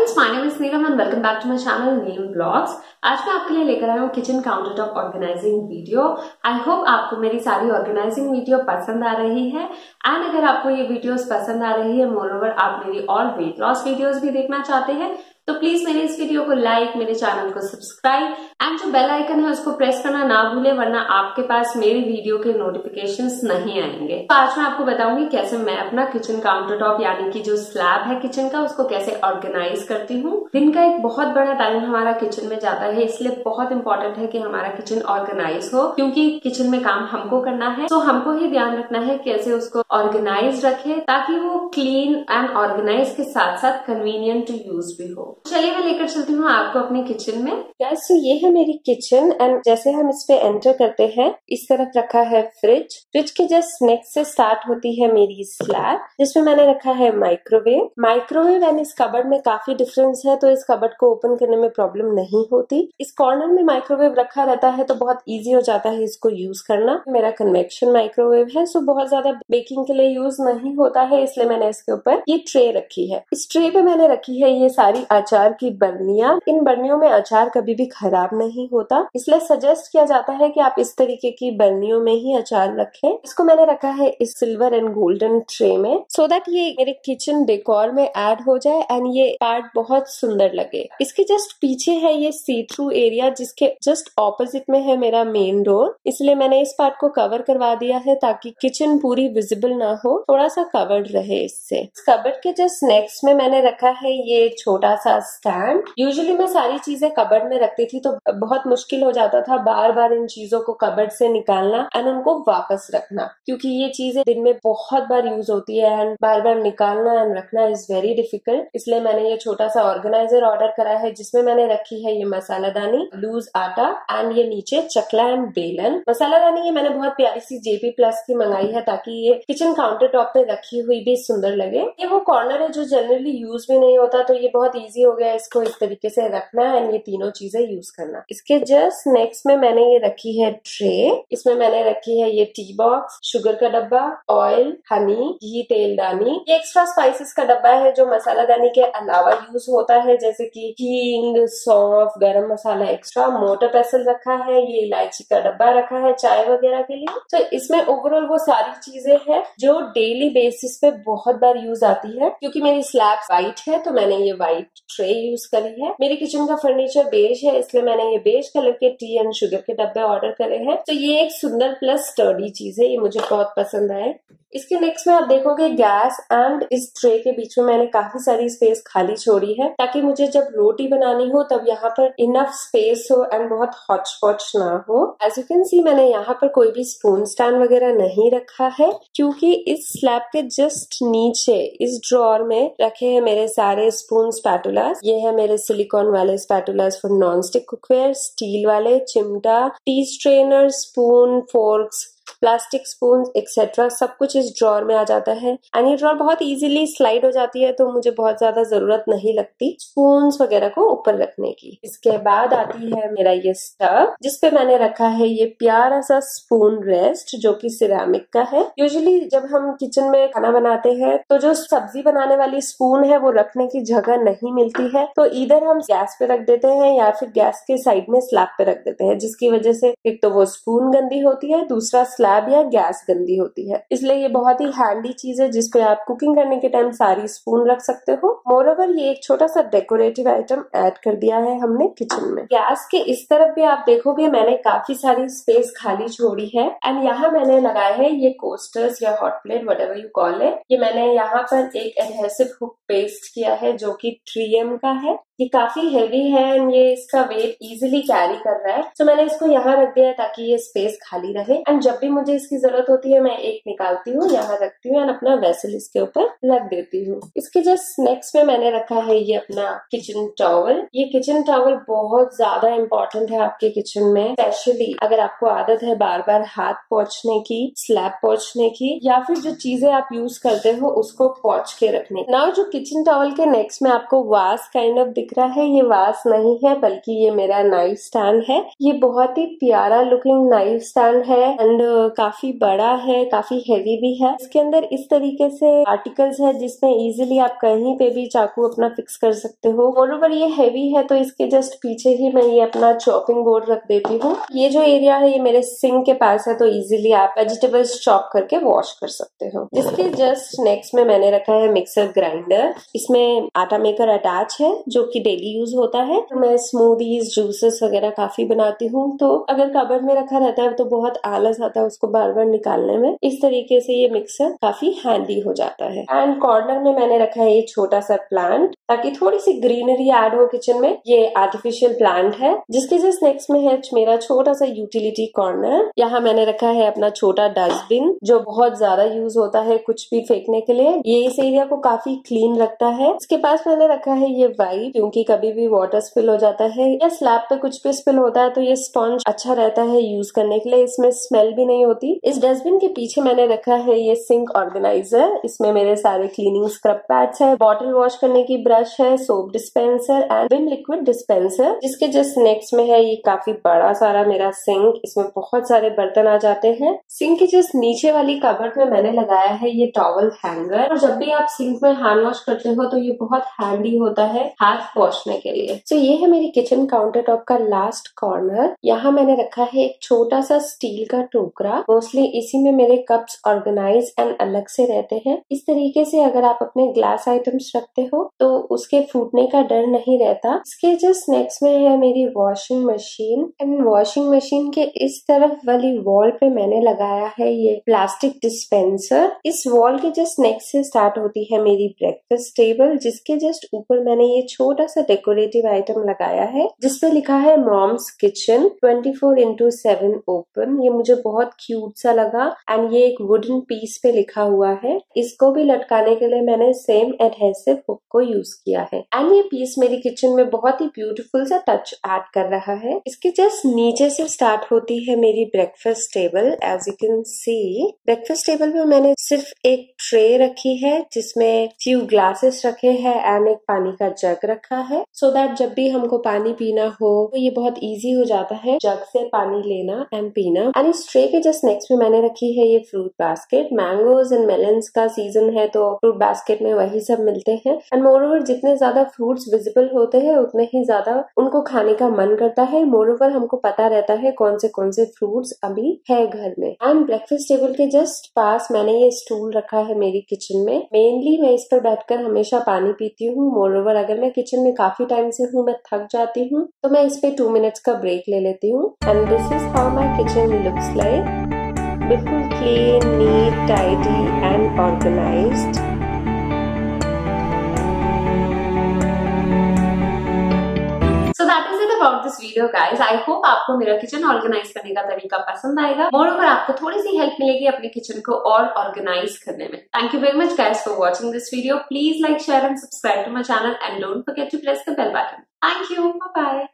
Friends, my name is Neelam and welcome back to my channel Neelam blogs. आज मैं आपके लिए लेकर आया हूँ kitchen countertop organizing video. I hope आपको मेरी सारी ऑर्गेनाइजिंग वीडियो पसंद आ रही है एंड अगर आपको ये वीडियोस पसंद आ रही है, मोरओवर आप मेरी और वेट लॉस वीडियोस भी देखना चाहते हैं तो प्लीज मेरे इस वीडियो को लाइक, मेरे चैनल को सब्सक्राइब एंड जो बेल आइकन है उसको प्रेस करना ना भूले, वरना आपके पास मेरी वीडियो के नोटिफिकेशंस नहीं आएंगे। तो आज मैं आपको बताऊंगी कैसे मैं अपना किचन काउंटर टॉप यानी कि जो स्लैब है किचन का उसको कैसे ऑर्गेनाइज करती हूँ। दिन का एक बहुत बड़ा टाइम हमारा किचन में जाता है, इसलिए बहुत इंपॉर्टेंट है कि हमारा किचन ऑर्गेनाइज हो, क्योंकि किचन में काम हमको करना है तो हमको ही ध्यान रखना है कैसे उसको ऑर्गेनाइज रखे ताकि वो क्लीन एंड ऑर्गेनाइज के साथ साथ कन्वीनियंट टू यूज भी हो। चलिए मैं लेकर चलती हूँ आपको अपने किचन में। गाइस, तो ये है मेरी किचन एंड जैसे हम इस पे एंटर करते हैं इस तरफ रखा है फ्रिज। फ्रिज के जस्ट नेक्स्ट से स्टार्ट होती है मेरी स्लैब, जिसमें मैंने रखा है माइक्रोवेव एंड इस कबर्ड में काफी डिफरेंस है, तो इस कबर्ड को ओपन करने में प्रॉब्लम नहीं होती। इस कॉर्नर में माइक्रोवेव रखा रहता है तो बहुत ईजी हो जाता है इसको यूज करना। मेरा कन्वेक्शन माइक्रोवेव है, सो बहुत ज्यादा बेकिंग के लिए यूज नहीं होता है, इसलिए मैंने इसके ऊपर ये ट्रे रखी है। इस ट्रे पे मैंने रखी है ये सारी अचार की बर्नियां। इन बर्नियों में अचार कभी भी खराब नहीं होता, इसलिए सजेस्ट किया जाता है कि आप इस तरीके की बर्नियों में ही अचार रखें। इसको मैंने रखा है इस सिल्वर एंड गोल्डन ट्रे में सो दैट ये मेरे किचन डेकोर में ऐड हो जाए एंड ये पार्ट बहुत सुंदर लगे। इसके जस्ट पीछे है ये सी थ्रू एरिया, जिसके जस्ट ऑपोजिट में है मेरा मेन डोर, इसलिए मैंने इस पार्ट को कवर करवा दिया है ताकि किचन पूरी विजिबल ना हो, थोड़ा सा कवर्ड रहे इससे। कबर्ड के जस्ट नेक्स्ट में मैंने रखा है ये छोटा सा स्टैंड। यूजुअली मैं सारी चीजें कबर्ड में रखती थी तो बहुत मुश्किल हो जाता था बार बार इन चीजों को कबर्ड से निकालना एंड उनको वापस रखना, क्योंकि ये चीजें दिन में बहुत बार यूज होती है एंड बार बार निकालना एंड रखना इज वेरी डिफिकल्ट। इसलिए मैंने ये छोटा सा ऑर्गेनाइजर ऑर्डर करा है, जिसमें मैंने रखी है ये मसालादानी, लूज आटा एंड ये नीचे चकला एंड बेलन। मसालादानी ये मैंने बहुत प्यारी सी JP प्लस की मंगाई है ताकि ये किचन काउंटर टॉप पे रखी हुई भी सुंदर लगे। ये वो कॉर्नर है जो जनरली यूज भी नहीं होता, तो ये बहुत ईजी हो गया इसको इस तरीके से रखना एंड ये तीनों चीजें यूज करना। इसके जस्ट नेक्स्ट में मैंने ये रखी है ट्रे। इसमें मैंने रखी है ये टी बॉक्स, शुगर का डब्बा, ऑयल, हनी, घी, तेलदानी। ये एक्स्ट्रा स्पाइसेस का डब्बा है जो मसालादानी के अलावा यूज होता है, जैसे कि हींग, सौंफ, गरम मसाला एक्स्ट्रा। मोटा पेसल रखा है, ये इलायची का डब्बा रखा है चाय वगैरह के लिए। तो इसमें ओवरऑल वो सारी चीजें हैं जो डेली बेसिस पे बहुत बार यूज आती है। क्योंकि मेरी स्लैब व्हाइट है तो मैंने ये व्हाइट ट्रे यूज करी है। मेरे किचन का फर्नीचर बेज है, इसलिए मैंने ये बेज कलर के टी एंड शुगर के डब्बे ऑर्डर करे हैं। तो ये एक सुंदर प्लस स्टर्डी चीज है, ये मुझे बहुत पसंद आए। इसके नेक्स्ट में आप देखोगे गैस एंड इस ट्रे के बीच में मैंने काफी सारी स्पेस खाली छोड़ी है ताकि मुझे जब रोटी बनानी हो तब यहाँ पर इनफ स्पेस हो एंड बहुत हॉच पॉच ना हो। एज यू कैन सी मैंने यहाँ पर कोई भी स्पून स्टैंड वगैरह नहीं रखा है, क्योंकि इस स्लैब के जस्ट नीचे इस ड्रॉर में रखे हैं मेरे सारे स्पून स्पैटुलास। ये है मेरे सिलिकॉन वाले spatulas for non stick cookware, steel वाले, चिमटा, tea strainer, spoon, forks, plastic spoon etcetera, सब कुछ इस ड्रॉर में आ जाता है एंड ये ड्रॉर बहुत इजीली स्लाइड हो जाती है, तो मुझे बहुत ज्यादा जरूरत नहीं लगती स्पून्स वगैरह को ऊपर रखने की। इसके बाद आती है मेरा ये स्टव, जिसपे मैंने रखा है ये प्यारा सा स्पून रेस्ट जो कि सिरेमिक का है। यूजुअली जब हम किचन में खाना बनाते हैं तो जो सब्जी बनाने वाली स्पून है वो रखने की जगह नहीं मिलती है, तो इधर हम गैस पे रख देते हैं या फिर गैस के साइड में स्लैब पे रख देते हैं, जिसकी वजह से एक तो वो स्पून गंदी होती है, दूसरा स्लैब या गैस गंदी होती है। इसलिए ये बहुत ही हैंडी चीज है जिसपे आप कुकिंग करने के टाइम सारी स्पून रख सकते हो। मोरओवर ये एक छोटा सा डेकोरेटिव आइटम ऐड कर दिया है हमने किचन में। गैस के इस तरफ भी आप देखोगे मैंने काफी सारी स्पेस खाली छोड़ी है एंड यहाँ मैंने लगाए हैं ये कोस्टर्स या hot plate whatever you call it. ये मैंने यहाँ पर एक एडहेसिव हुक पेस्ट किया है जो कि 3M का है। ये काफी हेवी है एंड ये इसका वेट इजीली कैरी कर रहा है, तो मैंने इसको यहाँ रख दिया है ताकि ये स्पेस खाली रहे एंड जब भी मुझे इसकी जरूरत होती है मैं एक निकालती हूँ, यहाँ रखती हूँ एंड अपना वेसल इसके ऊपर रख देती हूँ। इसके जस्ट नेक्स्ट में मैंने रखा है ये अपना किचन टॉवल। ये किचन टॉवल बहुत ज्यादा इम्पोर्टेंट है आपके किचन में, स्पेशली अगर आपको आदत है बार बार हाथ पोंछने की, स्लैब पोंछने की, या फिर जो चीजें आप यूज करते हो उसको पोंछ के रखने। नाउ जो किचन टॉवल के नेक्स्ट में आपको वास काइंड ऑफ दिख रहा है, ये वास नहीं है बल्कि ये मेरा नाइफ स्टैंड है। ये बहुत ही प्यारा लुकिंग नाइफ स्टैंड है एंड काफी बड़ा है, काफी हेवी भी है। इसके अंदर इस तरीके से आर्टिकल्स है जिसमें इजीली आप कहीं पे भी चाकू अपना फिक्स कर सकते हो। मोreover ये हेवी है तो इसके जस्ट पीछे ही मैं ये अपना चॉपिंग बोर्ड रख देती हूँ। ये जो एरिया है ये मेरे सिंक के पास है तो इजीली आप वेजिटेबल्स चॉप करके वॉश कर सकते हो। जिसके जस्ट नेक्स्ट में मैंने रखा है मिक्सर ग्राइंडर। इसमें आटा मेकर अटैच है जो कि डेली यूज होता है। मैं स्मूदीज, जूसेस वगैरह काफी बनाती हूँ, तो अगर कबर्ड में रखा रहता है तो बहुत आलस आता है उसको बार बार निकालने में। इस तरीके से ये मिक्सर काफी हैंडी हो जाता है। एंड कॉर्नर में मैंने रखा है ये छोटा सा प्लांट ताकि थोड़ी सी ग्रीनरी ऐड हो किचन में। ये आर्टिफिशियल प्लांट है। जिसके जस्ट नेक्स्ट में है मेरा छोटा सा यूटिलिटी कॉर्नर। यहाँ मैंने रखा है अपना छोटा डस्टबिन जो बहुत ज्यादा यूज होता है कुछ भी फेंकने के लिए। ये इस एरिया को काफी क्लीन रखता है। इसके पास मैंने रखा है ये वाइट, क्योंकि कभी भी वाटर स्पिल हो जाता है या स्लैब पे कुछ भी स्पिल होता है तो ये स्पॉन्ज अच्छा रहता है यूज करने के लिए। इसमें स्मेल भी नहीं होती। इस डस्टबिन के पीछे मैंने रखा है ये सिंक ऑर्गेनाइजर। इसमें मेरे सारे क्लीनिंग स्क्रब पैड्स है, बॉटल वॉश करने की ब्रश है, soap dispenser and Vim liquid dispenser. जिसके जस्ट नेक्स्ट में है ये काफी बड़ा सारा मेरा सिंक। इसमें बहुत सारे बर्तन आ जाते हैं। सिंक के जस्ट नीचे वाली कबर्ड में मैंने लगाया है ये टॉवल हैंगर। और जब भी आप सिंक में हैंड वॉश करते हो तो ये बहुत हैंडी होता है हाथ वॉशने के लिए। तो ये है मेरी किचन काउंटर टॉप का लास्ट कॉर्नर। यहाँ मैंने रखा है एक छोटा सा स्टील का टोकरा। मोस्टली इसी में मेरे कप्स ऑर्गेनाइज एंड अलग से रहते हैं। इस तरीके से अगर आप अपने ग्लास आइटम्स रखते हो तो उसके फूटने का डर नहीं रहता। इसके जस्ट नेक्स्ट में है मेरी washing machine. And washing machine के इस तरफ वाली वॉल पे मैंने लगाया है ये प्लास्टिक डिस्पेंसर। इस वॉल के जस्ट नेक्स्ट से स्टार्ट होती है मेरी ब्रेकफास्ट टेबल, जिसके जस्ट ऊपर मैंने ये छोटा सा डेकोरेटिव आइटम लगाया है जिसपे लिखा है मॉम्स किचन 24/7 ओपन। ये मुझे बहुत क्यूट सा लगा। एंड ये एक वुडन पीस पे लिखा हुआ है। इसको भी लटकाने के लिए मैंने सेम एडहेसिव हुक को यूज किया है। एंड ये पीस मेरी किचन में बहुत ही ब्यूटीफुल सा टच ऐड कर रहा है। इसके जस्ट नीचे से स्टार्ट होती है मेरी breakfast table. As you can see breakfast table में मैंने सिर्फ एक ट्रे रखी है जिसमें फ्यू ग्लासेस रखे हैं एंड एक पानी का जग रखा है, सो दैट जब भी हमको पानी पीना हो तो ये बहुत इजी हो जाता है जग से पानी लेना एंड पीना। एंड इस ट्रे के जस्ट नेक्स्ट में मैंने रखी है ये fruit basket. Mangoes and melons का सीजन है तो फ्रूट बास्केट में वही सब मिलते हैं। एंड मोरओवर जितने ज्यादा फ्रूट्स विजिबल होते हैं उतने ही ज्यादा उनको खाने का मन करता है। मोरओवर हमको पता रहता है कौन से फ्रूट्स अभी है घर में। एंड ब्रेकफास्ट टेबल के जस्ट पास मैंने ये स्टूल रखा है मेरी किचन में। मेनली मैं इस पर बैठकर हमेशा पानी पीती हूँ। मोरओवर अगर मैं किचन में काफी टाइम से हूँ, मैं थक जाती हूँ तो मैं इस पे 2 मिनट्स का ब्रेक ले लेती हूँ। And this is how my kitchen looks like. बिल्कुल clean, neat, tidy and organised. So that is it about this video guys. I hope आपको मेरा किचन ऑर्गेनाइज करने का तरीका पसंद आएगा। मोreover आपको थोड़ी सी हेल्प मिलेगी अपने किचन को और ऑर्गेनाइज करने में। Thank you very much guys for watching this video. Please like, share and subscribe to my channel and don't forget to press the bell button. Thank you. Bye bye.